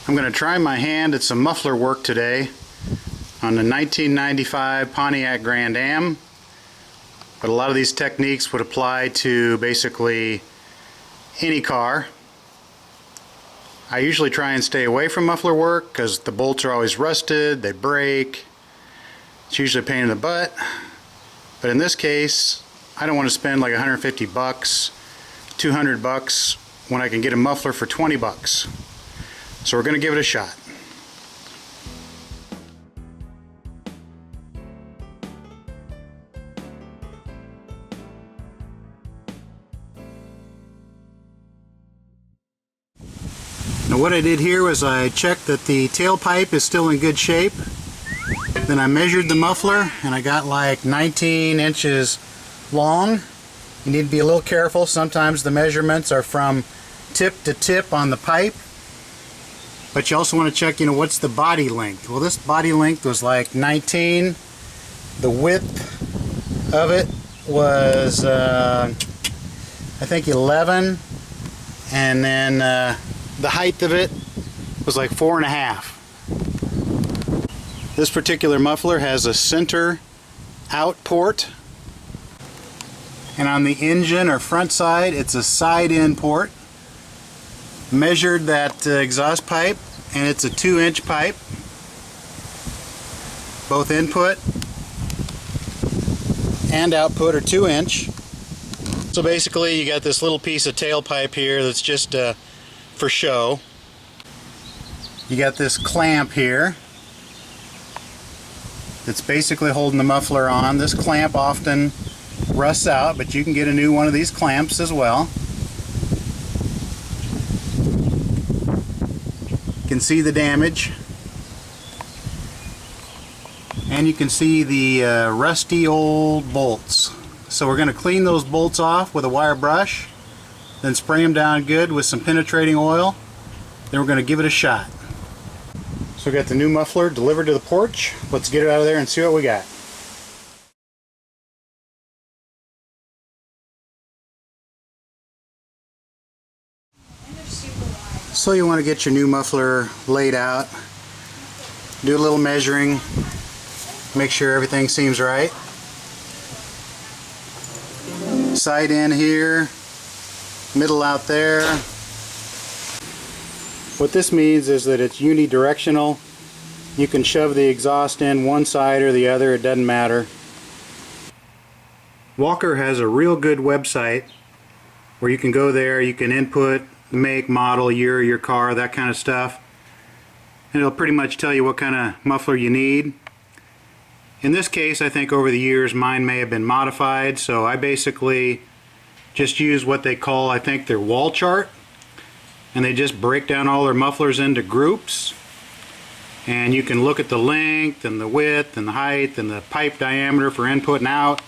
I'm going to try my hand at some muffler work today on the 1995 Pontiac Grand Am, but a lot of these techniques would apply to basically any car. I usually try and stay away from muffler work because the bolts are always rusted, they break, it's usually a pain in the butt, but in this case I don't want to spend like 150 bucks, 200 bucks when I can get a muffler for 20 bucks. So we're going to give it a shot. Now what I did here was I checked that the tailpipe is still in good shape. Then I measured the muffler and I got like 19 inches long. You need to be a little careful. Sometimes the measurements are from tip to tip on the pipe. But you also want to check, what's the body length? Well, this body length was like 19. The width of it was, I think 11. And then the height of it was like 4.5. This particular muffler has a center out port. And on the engine or front side, it's a side in port. Measured that exhaust pipe, and it's a 2-inch pipe. Both input and output are 2-inch. So basically you got this little piece of tailpipe here that's just for show. You got this clamp here that's basically holding the muffler on. This clamp often rusts out, but you can get a new one of these clamps as well. You can see the damage, and you can see the rusty old bolts. So we're going to clean those bolts off with a wire brush, then spray them down good with some penetrating oil, then we're going to give it a shot. So we got the new muffler delivered to the porch. Let's get it out of there and see what we got. So you want to get your new muffler laid out, do a little measuring, make sure everything seems right. Side in here, middle out there. What this means is that it's unidirectional. You can shove the exhaust in one side or the other, it doesn't matter. Walker has a real good website where you can go there, you can input make, model, year of your car, that kind of stuff, and it'll pretty much tell you what kind of muffler you need. In this case, I think over the years mine may have been modified, so I basically just use what they call, I think, their wall chart, and they just break down all their mufflers into groups, and you can look at the length and the width and the height and the pipe diameter for input and out,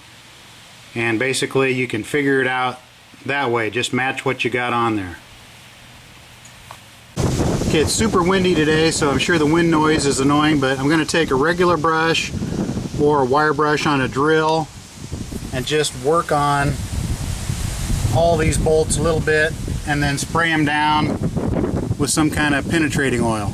and basically you can figure it out that way. Just match what you got on there. Okay, it's super windy today, so I'm sure the wind noise is annoying, but I'm going to take a regular brush or a wire brush on a drill and just work on all these bolts a little bit and then spray them down with some kind of penetrating oil.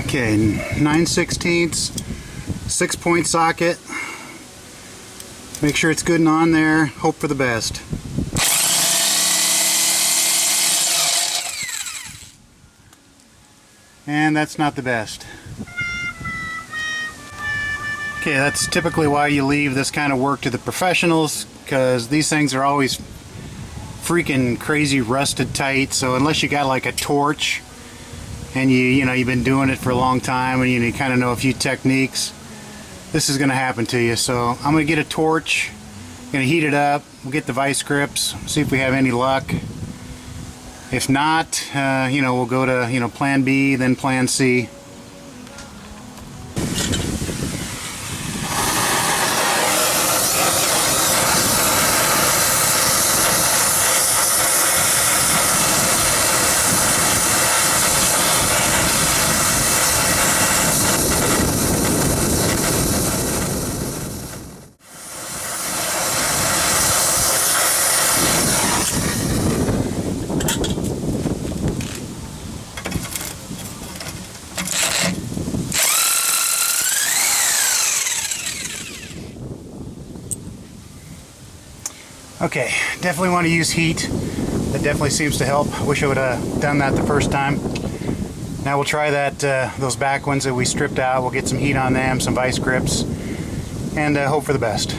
Okay, 9/16, 6-point socket. Make sure it's good and on there. Hope for the best. And that's not the best. Okay, that's typically why you leave this kind of work to the professionals, because these things are always freaking crazy rusted tight. So unless you got like a torch and you've been doing it for a long time and you kind of know a few techniques, this is going to happen to you. So I'm going to get a torch, going to heat it up, we'll get the vice grips, see if we have any luck. If not, we'll go to plan B, then plan C. Okay, definitely want to use heat. That definitely seems to help. Wish I would have done that the first time. Now we'll try that those back ones that we stripped out. We'll get some heat on them, some vice grips, and hope for the best.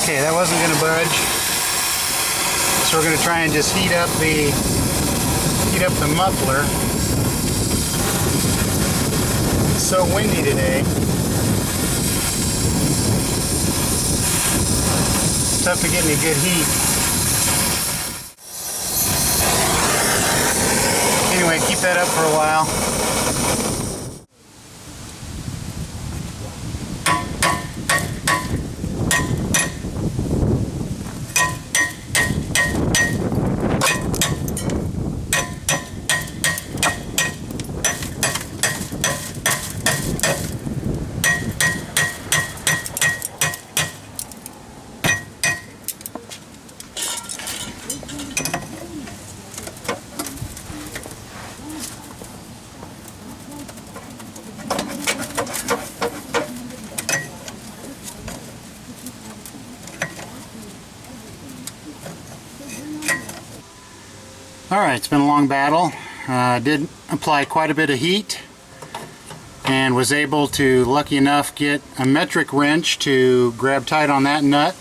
Okay, that wasn't going to budge, so we're going to try and just heat up the muffler. It's so windy today. It's tough to get any good heat. Anyway, keep that up for a while. Alright, it's been a long battle. Did apply quite a bit of heat and was able to, lucky enough, get a metric wrench to grab tight on that nut,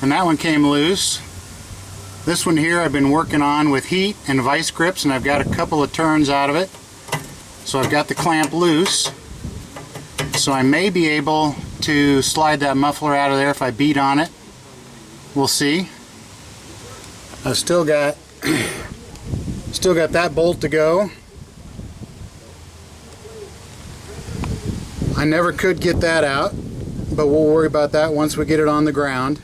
and that one came loose. This one here I've been working on with heat and vice grips, and I've got a couple of turns out of it. So I've got the clamp loose. So I may be able to slide that muffler out of there if I beat on it. We'll see. I've still got that bolt to go. I never could get that out, but we'll worry about that once we get it on the ground.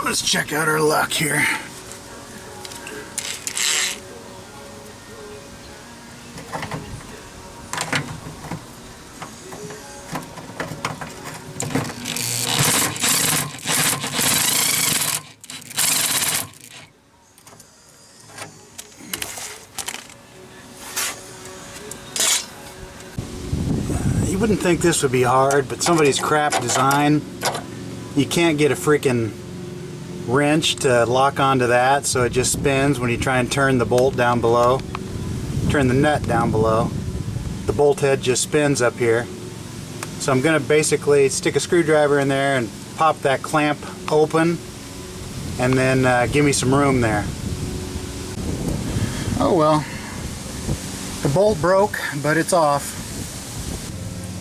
Let's check out our luck here. You wouldn't think this would be hard, but somebody's crap design, you can't get a freaking wrench to lock onto that, so it just spins when you try and turn the bolt down below, turn the nut down below. The bolt head just spins up here. So I'm going to basically stick a screwdriver in there and pop that clamp open, and then give me some room there. Oh well, the bolt broke, but it's off.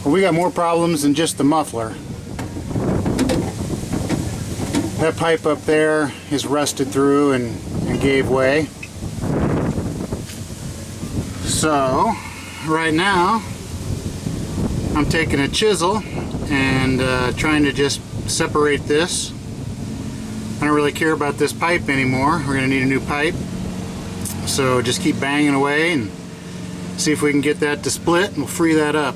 Well, we got more problems than just the muffler. That pipe up there is rusted through and gave way. So right now I'm taking a chisel and trying to just separate this. I don't really care about this pipe anymore. We're going to need a new pipe. So just keep banging away and see if we can get that to split, and we'll free that up.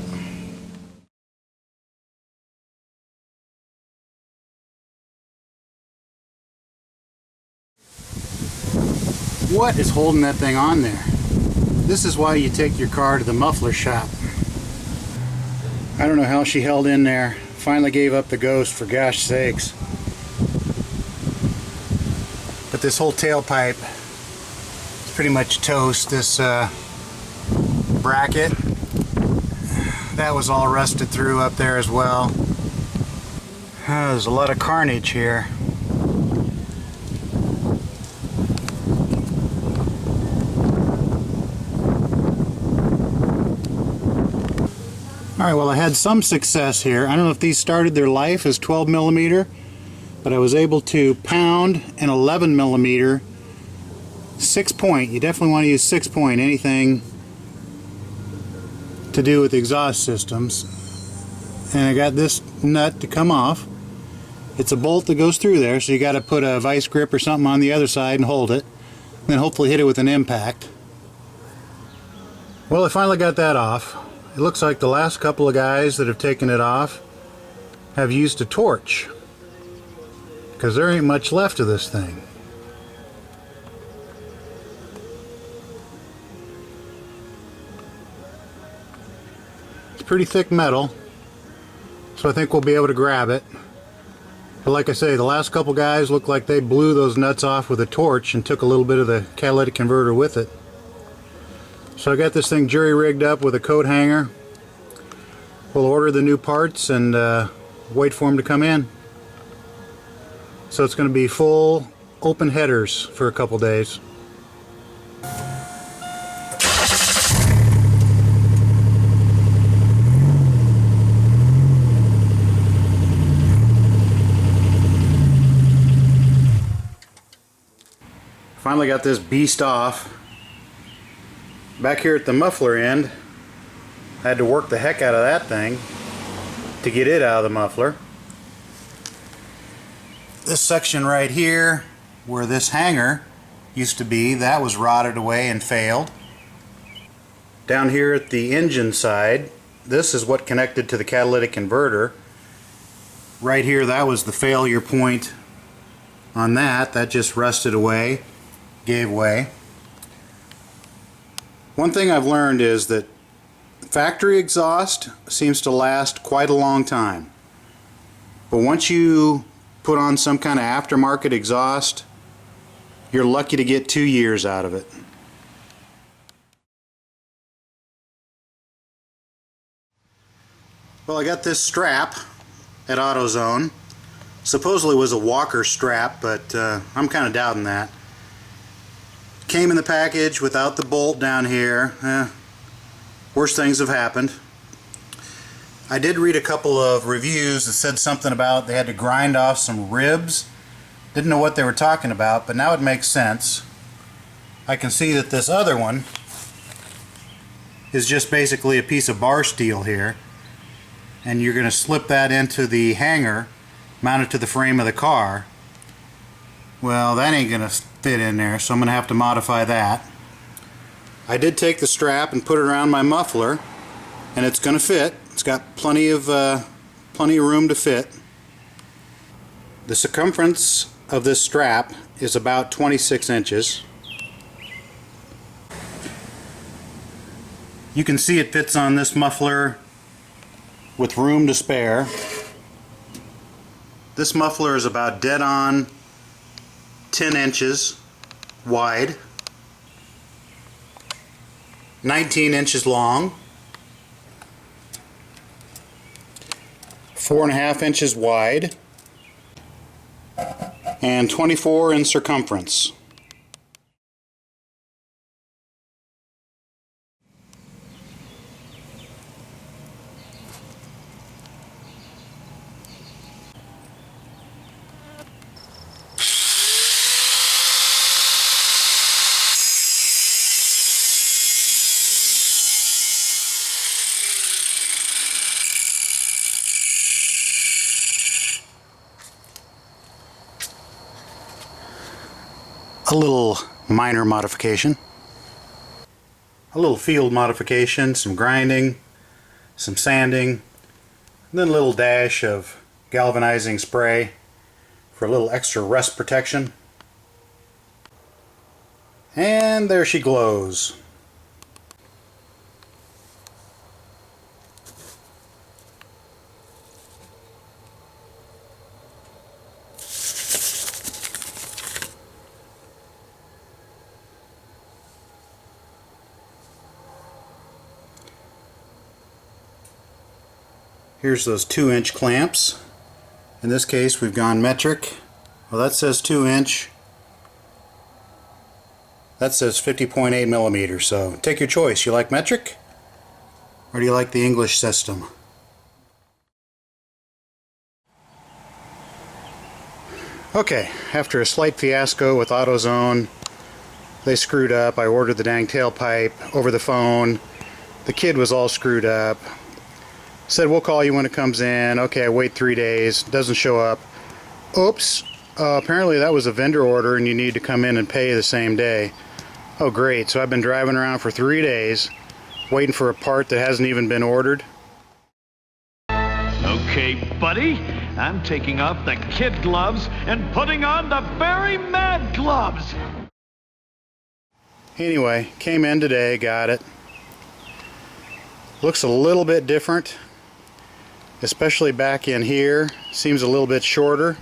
What is holding that thing on there? This is why you take your car to the muffler shop. I don't know how she held in there. Finally gave up the ghost, for gosh sakes. But this whole tailpipe is pretty much toast. This bracket, that was all rusted through up there as well. There's a lot of carnage here. Alright, well, I had some success here. I don't know if these started their life as 12 millimeter, but I was able to pound an 11 millimeter 6-point. You definitely want to use 6-point, anything to do with exhaust systems. And I got this nut to come off. It's a bolt that goes through there, so you got to put a vice grip or something on the other side and hold it. And then hopefully hit it with an impact. Well, I finally got that off. It looks like the last couple of guys that have taken it off have used a torch, because there ain't much left of this thing. It's pretty thick metal, so I think we'll be able to grab it. But like I say, the last couple guys look like they blew those nuts off with a torch and took a little bit of the catalytic converter with it. So I got this thing jury-rigged up with a coat hanger. We'll order the new parts and wait for them to come in. So it's going to be full open headers for a couple days. Finally got this beast off. Back here at the muffler end, I had to work the heck out of that thing to get it out of the muffler. This section right here, where this hanger used to be, that was rotted away and failed. Down here at the engine side, this is what connected to the catalytic converter. Right here, that was the failure point on that. That just rusted away, gave way. One thing I've learned is that factory exhaust seems to last quite a long time. But once you put on some kind of aftermarket exhaust, you're lucky to get 2 years out of it. Well, I got this strap at AutoZone. Supposedly it was a Walker strap, but I'm kind of doubting that. Came in the package without the bolt down here. Worse things have happened. I did read a couple of reviews that said something about they had to grind off some ribs. Didn't know what they were talking about, but now it makes sense. I can see that this other one is just basically a piece of bar steel here, and you're going to slip that into the hanger mounted to the frame of the car. Well, that ain't going to fit in there, so I'm going to have to modify that. I did take the strap and put it around my muffler, and it's going to fit. It's got plenty of room to fit. The circumference of this strap is about 26 inches. You can see it fits on this muffler with room to spare. This muffler is about dead on 10 inches wide, 19 inches long, 4.5 inches wide, and 24 in circumference. a little minor modification. A little field modification, some grinding, some sanding, and then a little dash of galvanizing spray for a little extra rust protection. And there she glows. Here's those 2-inch clamps. In this case we've gone metric. Well, that says 2-inch. That says 50.8 millimeters, so take your choice. You like metric? Or do you like the English system? Okay, after a slight fiasco with AutoZone, they screwed up. I ordered the dang tailpipe over the phone. The kid was all screwed up. Said, we'll call you when it comes in. Okay, I wait 3 days. Doesn't show up. Oops. Apparently that was a vendor order and you need to come in and pay the same day. Oh great, so I've been driving around for 3 days waiting for a part that hasn't even been ordered. Okay, buddy, I'm taking off the kid gloves and putting on the very mad gloves. Anyway, came in today, got it. Looks a little bit different, especially back in here. Seems a little bit shorter.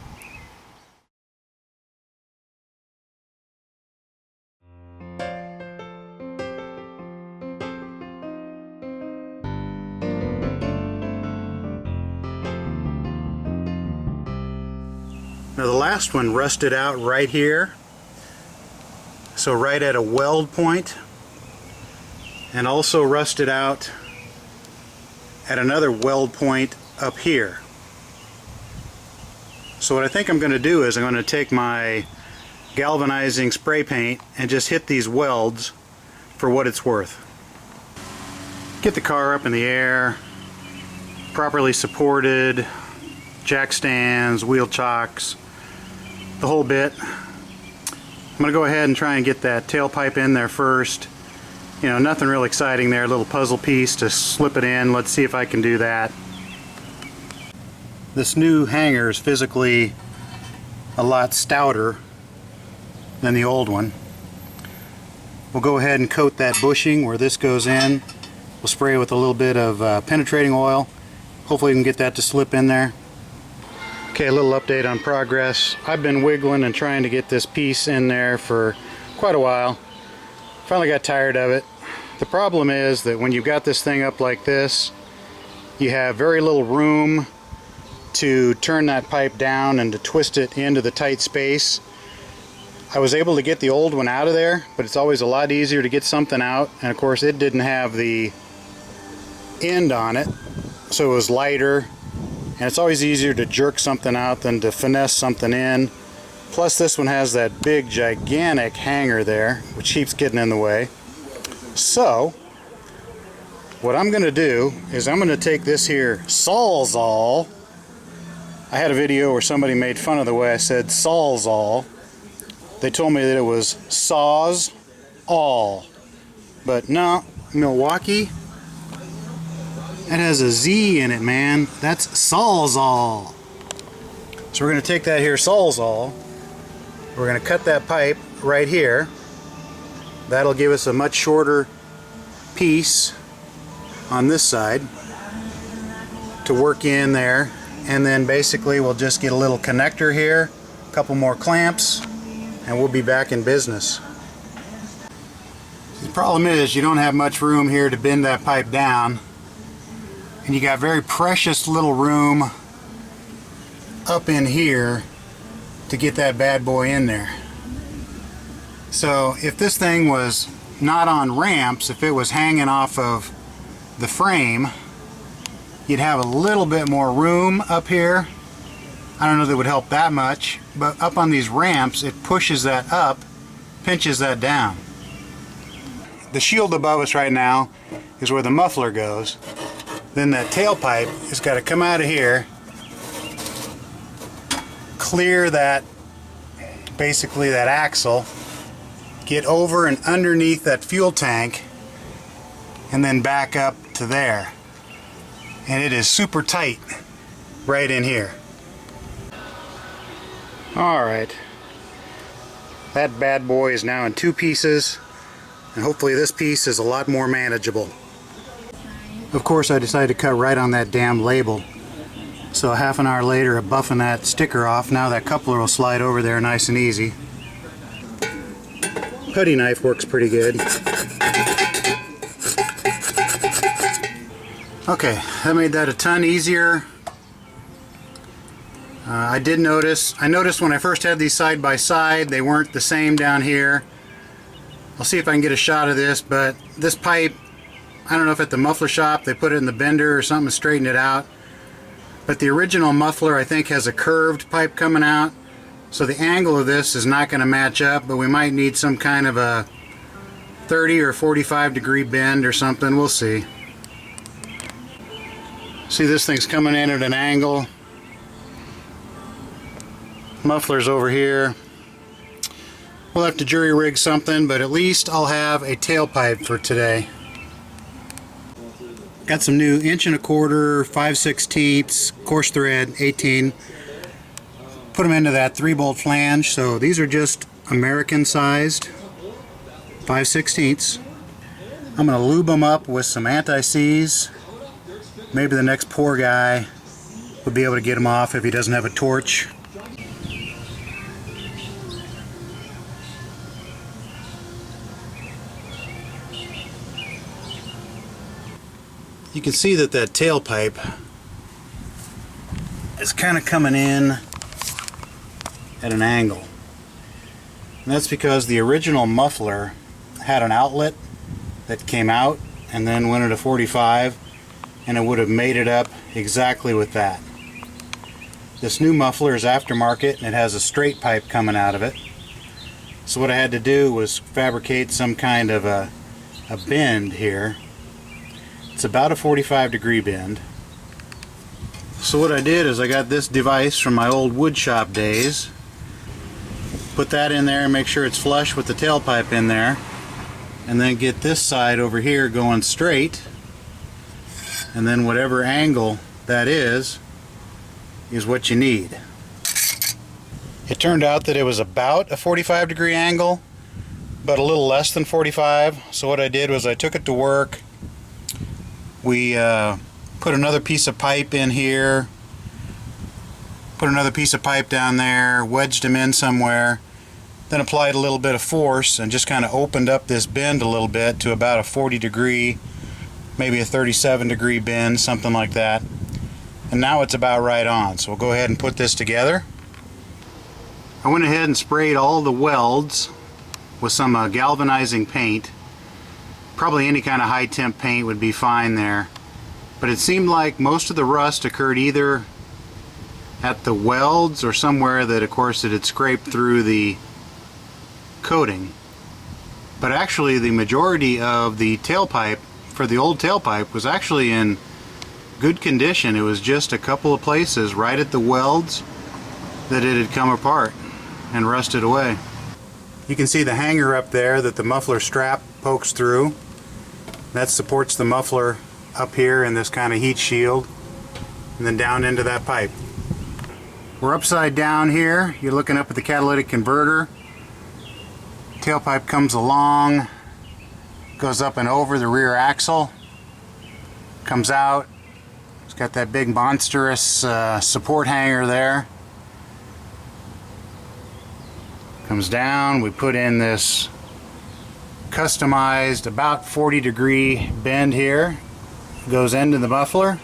Now the last one rusted out right here, so right at a weld point, and also rusted out at another weld point up here. So what I think I'm going to do is I'm going to take my galvanizing spray paint and just hit these welds for what it's worth. Get the car up in the air, properly supported, jack stands, wheel chocks, the whole bit. I'm going to go ahead and try and get that tailpipe in there first. You know, nothing real exciting there, a little puzzle piece to slip it in. Let's see if I can do that. This new hanger is physically a lot stouter than the old one. We'll go ahead and coat that bushing where this goes in. We'll spray with a little bit of penetrating oil. Hopefully we can get that to slip in there. Okay, a little update on progress. I've been wiggling and trying to get this piece in there for quite a while. Finally got tired of it. The problem is that when you've got this thing up like this, you have very little room to turn that pipe down and to twist it into the tight space. I was able to get the old one out of there, but it's always a lot easier to get something out, and of course it didn't have the end on it, so it was lighter. And it's always easier to jerk something out than to finesse something in. Plus this one has that big gigantic hanger there, which keeps getting in the way. So what I'm going to do is I'm going to take this here Sawzall. I had a video where somebody made fun of the way I said Sawzall. They told me that it was Sawzall. But no, Milwaukee. It has a Z in it, man. That's Sawzall. So we're going to take that here Sawzall. We're going to cut that pipe right here. That'll give us a much shorter piece on this side to work in there. And then basically we'll just get a little connector here, a couple more clamps, and we'll be back in business. The problem is you don't have much room here to bend that pipe down. And you got very precious little room up in here to get that bad boy in there. So if this thing was not on ramps, if it was hanging off of the frame, you'd have a little bit more room up here. I don't know that it would help that much, but up on these ramps it pushes that up, pinches that down. The shield above us right now is where the muffler goes. Then that tailpipe has got to come out of here, clear that, basically that axle, get over and underneath that fuel tank and then back up to there. And it is super tight right in here. Alright, that bad boy is now in 2 pieces, and hopefully this piece is a lot more manageable. Of course, I decided to cut right on that damn label. So a half an hour later of buffing that sticker off, now that coupler will slide over there nice and easy. Putty knife works pretty good. Okay, that made that a ton easier. I noticed when I first had these side by side, they weren't the same down here. I'll see if I can get a shot of this, but this pipe, I don't know if at the muffler shop they put it in the bender or something to straighten it out. But the original muffler, I think, has a curved pipe coming out. So the angle of this is not going to match up, but we might need some kind of a 30 or 45 degree bend or something. We'll see. See, this thing's coming in at an angle. Muffler's over here. We'll have to jury rig something, but at least I'll have a tailpipe for today. Got some new 1 1/4, 5/16 coarse thread 18. Put them into that 3-bolt flange. So these are just American sized 5/16. I'm going to lube them up with some anti-seize. Maybe the next poor guy will be able to get them off if he doesn't have a torch. You can see that that tailpipe is kind of coming in at an angle. And that's because the original muffler had an outlet that came out and then went at a 45, and it would have made it up exactly with that. This new muffler is aftermarket and it has a straight pipe coming out of it. So what I had to do was fabricate some kind of a bend here. It's about a 45 degree bend. So what I did is I got this device from my old wood shop days, put that in there and make sure it's flush with the tailpipe in there, and then get this side over here going straight, and then whatever angle that is what you need. It turned out that it was about a 45 degree angle, but a little less than 45. So what I did was I took it to work. We put another piece of pipe in here, put another piece of pipe down there, wedged them in somewhere, then applied a little bit of force and just kind of opened up this bend a little bit to about a 40 degree, maybe a 37 degree bend, something like that. And now it's about right on. So we'll go ahead and put this together. I went ahead and sprayed all the welds with some galvanizing paint. Probably any kind of high temp paint would be fine there, but it seemed like most of the rust occurred either at the welds or somewhere that of course it had scraped through the coating. But actually the majority of the tailpipe for the old tailpipe was actually in good condition. It was just a couple of places right at the welds that it had come apart and rusted away. You can see the hanger up there that the muffler strap pokes through. That supports the muffler up here in this kind of heat shield, and then down into that pipe. We're upside down here. You're looking up at the catalytic converter. Tailpipe comes along, goes up and over the rear axle, comes out. It's got that big monstrous support hanger there. Comes down, we put in this customized about 40 degree bend here, goes into the muffler,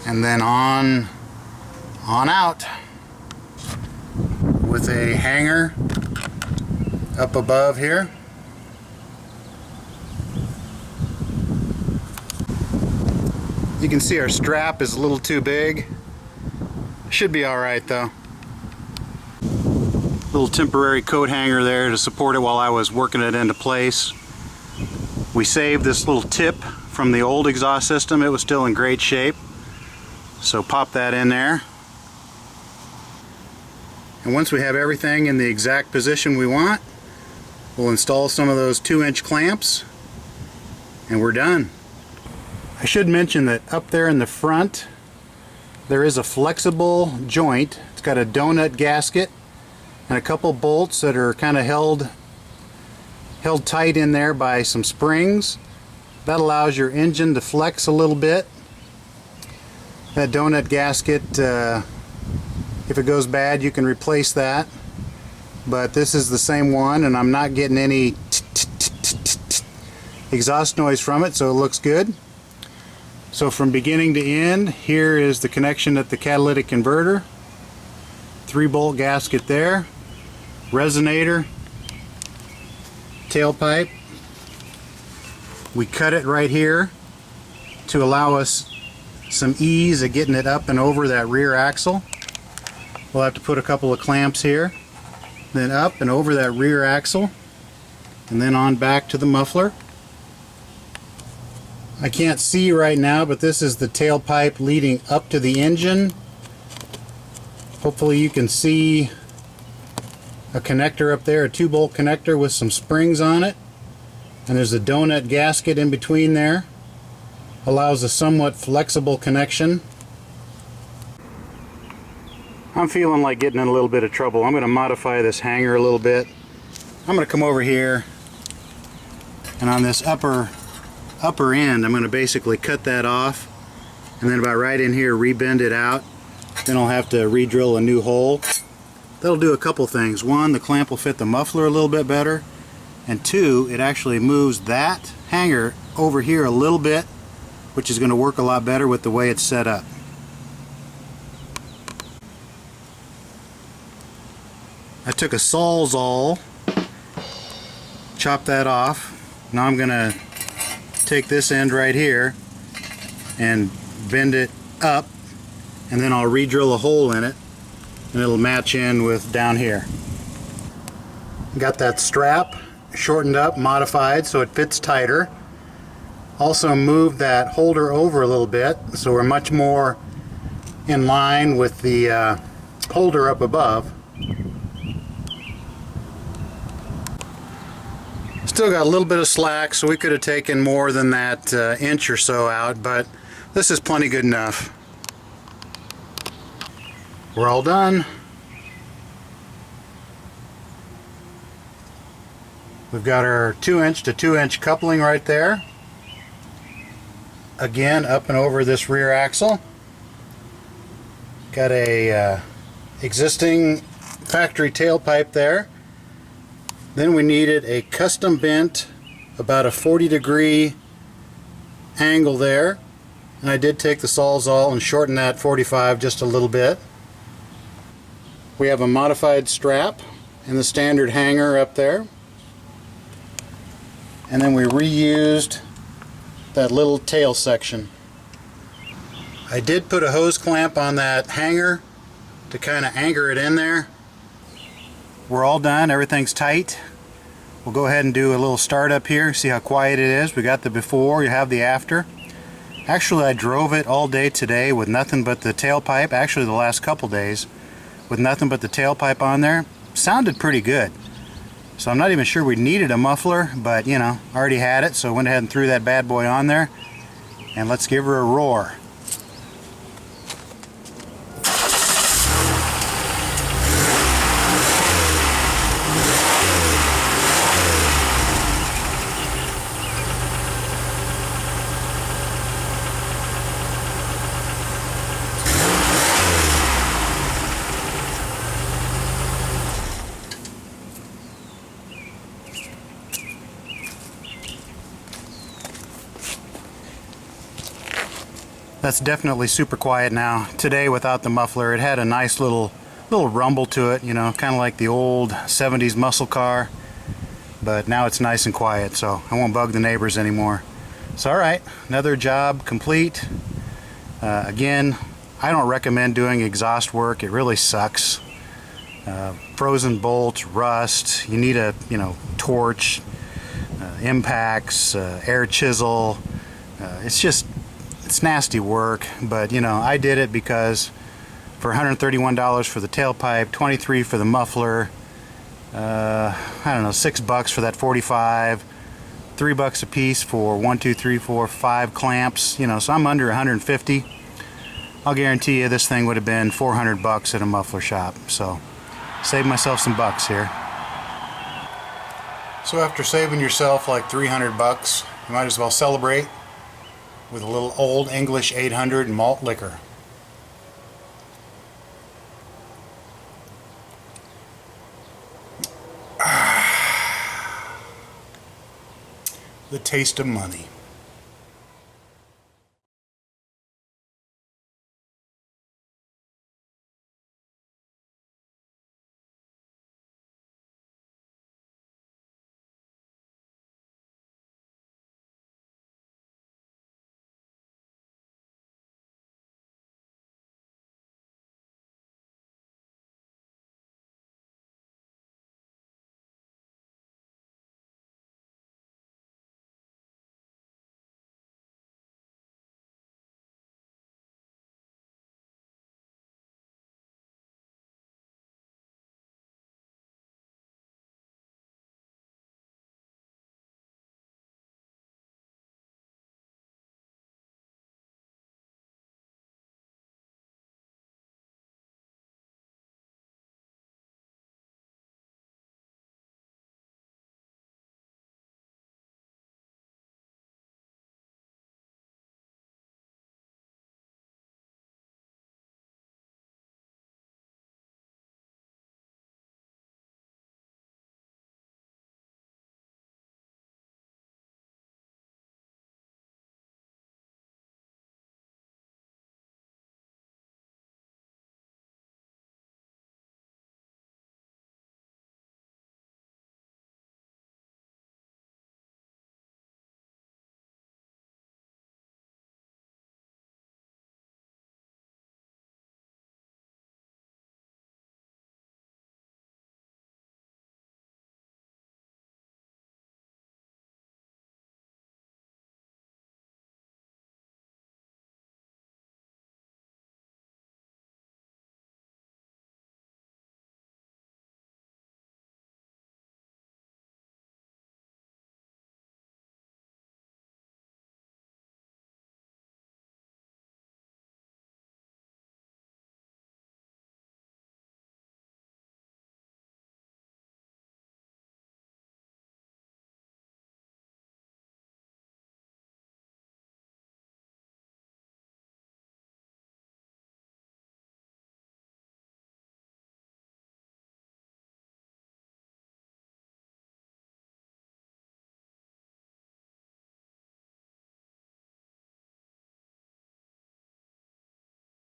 and then on out with a hanger up above here. You can see our strap is a little too big. Should be alright though. Little temporary coat hanger there to support it while I was working it into place. We saved this little tip from the old exhaust system. It was still in great shape. So pop that in there. And once we have everything in the exact position we want, we'll install some of those 2-inch clamps and we're done. I should mention that up there in the front there is a flexible joint. It's got a donut gasket and a couple bolts that are kind of held tight in there by some springs. That allows your engine to flex a little bit. That donut gasket, if it goes bad, you can replace that. But this is the same one, and I'm not getting any exhaust noise from it, so it looks good. So from beginning to end, here is the connection at the catalytic converter. 3-bolt gasket there. Resonator. Tailpipe. We cut it right here to allow us some ease of getting it up and over that rear axle. We'll have to put a couple of clamps here, then up and over that rear axle, and then on back to the muffler. I can't see right now, but this is the tailpipe leading up to the engine. Hopefully you can see a connector up there, a 2-bolt connector with some springs on it. And there's a donut gasket in between there. Allows a somewhat flexible connection. I'm feeling like getting in a little bit of trouble. I'm going to modify this hanger a little bit. I'm going to come over here, and on this upper end I'm going to basically cut that off, and then about right in here rebend it out. Then I'll have to re-drill a new hole. That'll do a couple things. One, the clamp will fit the muffler a little bit better, and two, it actually moves that hanger over here a little bit, which is going to work a lot better with the way it's set up. I took a Sawzall, chopped that off. Now I'm going to take this end right here and bend it up, and then I'll re-drill a hole in it, and it'll match in with down here. Got that strap shortened up, modified so it fits tighter. Also moved that holder over a little bit so we're much more in line with the holder up above. Still got a little bit of slack, so we could have taken more than that inch or so out, but this is plenty good enough. We're all done. We've got our 2-inch to 2-inch coupling right there. Again, up and over this rear axle. Got a existing factory tailpipe there. Then we needed a custom bent, about a 40-degree angle there. And I did take the Sawzall and shorten that 45 just a little bit. We have a modified strap and the standard hanger up there. And then we reused that little tail section. I did put a hose clamp on that hanger to kind of anchor it in there. We're all done, everything's tight. We'll go ahead and do a little startup here, see how quiet it is. We got the before, you have the after. Actually, I drove it all day today with nothing but the tailpipe, actually the last couple days, with nothing but the tailpipe on there. Sounded pretty good. So I'm not even sure we needed a muffler, but you know, already had it, so I went ahead and threw that bad boy on there. And let's give her a roar. That's definitely super quiet now. Today without the muffler, it had a nice little rumble to it, you know, kind of like the old 70s muscle car. But now it's nice and quiet, so I won't bug the neighbors anymore. So alright, another job complete. Again, I don't recommend doing exhaust work. It really sucks. Frozen bolts, rust, you need a torch, impacts, air chisel. It's nasty work, but I did it because for $131 for the tailpipe, $23 for the muffler, I don't know, $6 for that 45, $3 a piece for 1, 2, 3, 4, 5 clamps, you know, so I'm under 150. I'll guarantee you this thing would have been $400 at a muffler shop, so save myself some bucks here. So after saving yourself like $300, you might as well celebrate with a little Old English 800 malt liquor. The taste of money.